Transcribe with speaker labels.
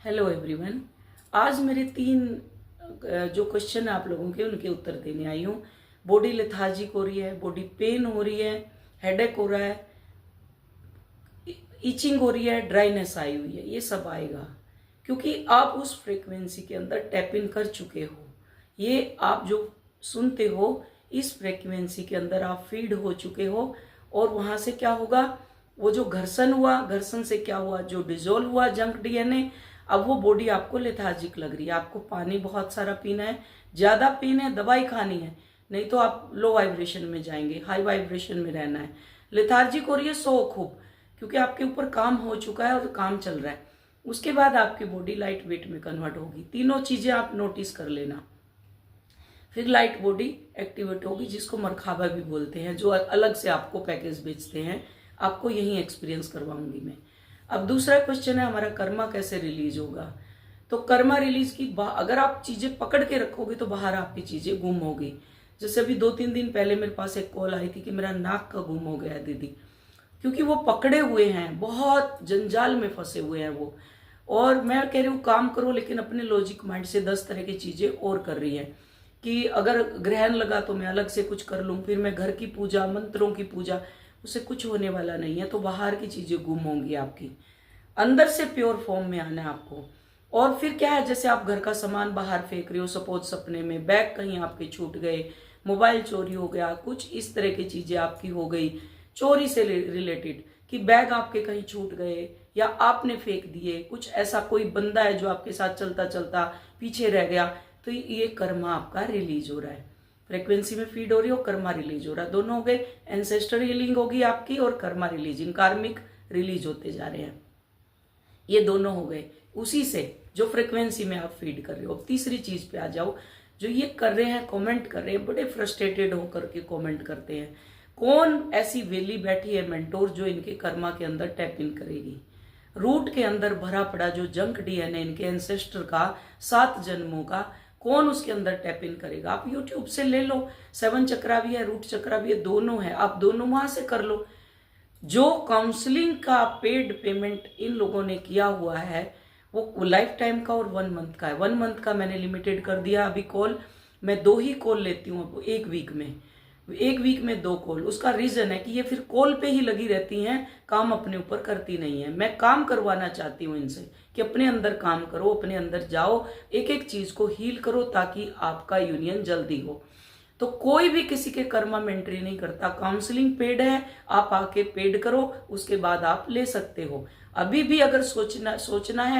Speaker 1: Hello everyone. आज मेरे तीन जो क्वेश्चन है आप लोगों के, उनके उत्तर देने आई हूँ। बॉडी लेथार्जिक हो रही है, बॉडी पेन हो रही है, हेडेक हो रहा है, इचिंग हो रही है, ड्राइनेस आई हुई है, ये सब आएगा क्योंकि आप उस फ्रीक्वेंसी के अंदर टैप इन कर चुके हो। ये आप जो सुनते हो इस फ्रीक्वेंसी के अंदर आप फीड हो चुके हो और वहां से क्या होगा, वो जो घर्षण हुआ, घर्षण से क्या हुआ, जो डिजोल्व हुआ जंक डीएनए, अब वो बॉडी आपको लेथार्जिक लग रही है। आपको पानी बहुत सारा पीना है, ज्यादा पीना है, दवाई खानी है, नहीं तो आप लो वाइब्रेशन में जाएंगे, हाई वाइब्रेशन में रहना है। लेथार्जिक हो रही है, सो खूब, क्योंकि आपके ऊपर काम हो चुका है और काम चल रहा है। उसके बाद आपकी बॉडी लाइट वेट में कन्वर्ट होगी। तीनों चीजें आप नोटिस कर लेना। फिर लाइट बॉडी एक्टिवेट होगी, जिसको मरखाबा भी बोलते हैं, जो अलग से आपको पैकेज बेचते हैं। आपको यही एक्सपीरियंस करवाऊंगी मैं। अब दूसरा क्वेश्चन है हमारा, कर्मा कैसे रिलीज होगा। तो कर्मा रिलीज की अगर आप चीजें पकड़ के रखोगे तो बाहर आपकी चीजें गुम होगी। जैसे अभी 2-3 दिन पहले मेरे पास एक कॉल आई थी कि मेरा नाक का गुम हो गया है दीदी, क्योंकि वो पकड़े हुए हैं, बहुत जंजाल में फंसे हुए हैं वो। और मैं कह रही हूँ काम करो, लेकिन अपने लॉजिक माइंड से 10 तरह की चीजें और कर रही है कि अगर ग्रहण लगा तो मैं अलग से कुछ कर लूं, फिर मैं घर की पूजा, मंत्रों की पूजा, उससे कुछ होने वाला नहीं है। तो बाहर की चीजें गुम होंगी आपकी, अंदर से प्योर फॉर्म में आना है आपको। और फिर क्या है, जैसे आप घर का सामान बाहर फेंक रहे हो, सपोज सपने में बैग कहीं आपके छूट गए, मोबाइल चोरी हो गया, कुछ इस तरह की चीजें आपकी हो गई चोरी से रिलेटेड, कि बैग आपके कहीं छूट गए या आपने फेंक दिए, कुछ ऐसा कोई बंदा है जो आपके साथ चलता चलता पीछे रह गया, तो ये कर्मा आपका रिलीज हो रहा है। फ्रीक्वेंसी में फीड हो रही हो, कर्मा रिलीज हो रहा है, दोनों हो गए। एंसेस्टर हीलिंग होगी आपकी और कर्मा रिलीज, इन कार्मिक रिलीज होते जा रहे हैं। ये दोनों हो गए उसी से जो फ्रीक्वेंसी में आप फीड कर रहे हो। तीसरी चीज पे आ जाओ, जो ये कर रहे हैं, कमेंट कर रहे हैं, बड़े फ्रस्ट्रेटेड होकर के कमेंट करते हैं। कौन ऐसी वेली बैठी है मेंटोर जो इनके कर्मा के अंदर टैप इन करेगी। रूट के अंदर भरा पड़ा जो जंक डीएनए इनके एंसेस्टर का 7 जन्मों का, कौन उसके अंदर टैप इन करेगा। आप यूट्यूब से ले लो, 7 चक्रा भी है, रूट चक्रा भी है, दोनों है, आप दोनों वहां से कर लो। जो काउंसलिंग का पेड पेमेंट इन लोगों ने किया हुआ है वो लाइफ टाइम का और 1 मंथ का है। 1 मंथ का मैंने लिमिटेड कर दिया अभी कॉल, मैं 2 ही कॉल लेती हूँ एक वीक में 2 कॉल। उसका रीजन है कि ये फिर कॉल पे ही लगी रहती हैं, काम अपने ऊपर करती नहीं है। मैं काम करवाना चाहती हूँ इनसे कि अपने अंदर काम करो, अपने अंदर जाओ, एक एक चीज को हील करो ताकि आपका यूनियन जल्दी हो। तो कोई भी किसी के कर्मा में एंट्री नहीं करता। काउंसलिंग पेड है, आप आके पेड करो, उसके बाद आप ले सकते हो। अभी भी अगर सोचना है